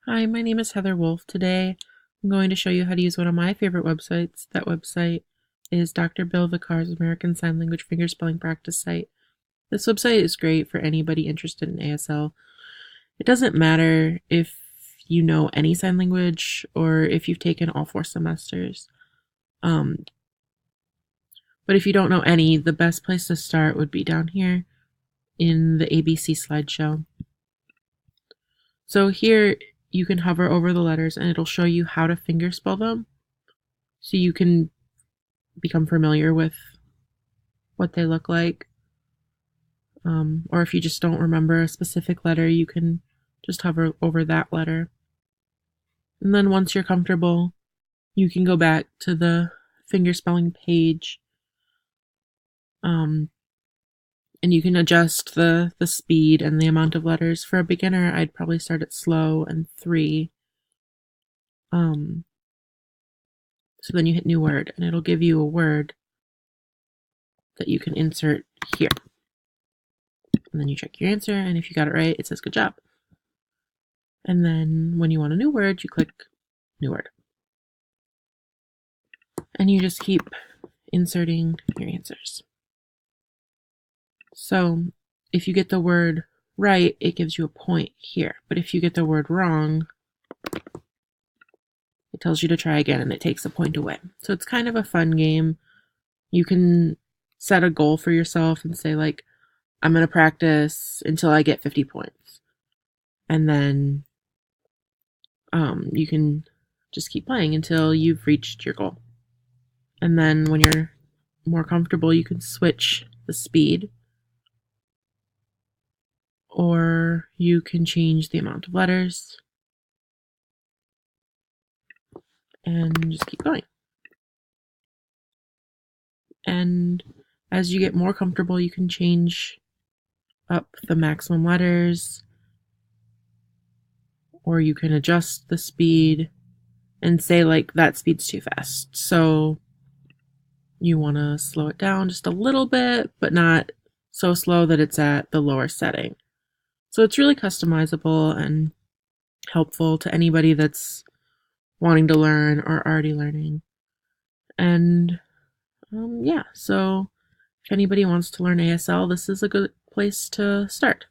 Hi, my name is Heather Wolfe. Today I'm going to show you how to use one of my favorite websites. That website is Dr. Bill Vicar's American Sign Language Fingerspelling Practice site. This website is great for anybody interested in ASL. It doesn't matter if you know any sign language or if you've taken all 4 semesters. But if you don't know any, the best place to start would be down here in the ABC slideshow. So here you can hover over the letters and it'll show you how to fingerspell them, so you can become familiar with what they look like. Or if you just don't remember a specific letter, you can just hover over that letter. And then once you're comfortable, you can go back to the fingerspelling page, and you can adjust the speed and the amount of letters. For a beginner, I'd probably start at slow and 3. So then you hit new word, and it'll give you a word that you can insert here. And then you check your answer, and if you got it right, it says good job. And then when you want a new word, you click new word. And you just keep inserting your answers. So if you get the word right, it gives you a point here. But if you get the word wrong, it tells you to try again and it takes a point away. So it's kind of a fun game. You can set a goal for yourself and say, like, I'm going to practice until I get 50 points. And then you can just keep playing until you've reached your goal. And then when you're more comfortable, you can switch the speed, or you can change the amount of letters, and just keep going. And as you get more comfortable, you can change up the maximum letters, or you can adjust the speed and say, like, that speed's too fast. So you want to slow it down just a little bit, but not so slow that it's at the lower setting. So it's really customizable and helpful to anybody that's wanting to learn or already learning. And yeah, so if anybody wants to learn ASL, this is a good place to start.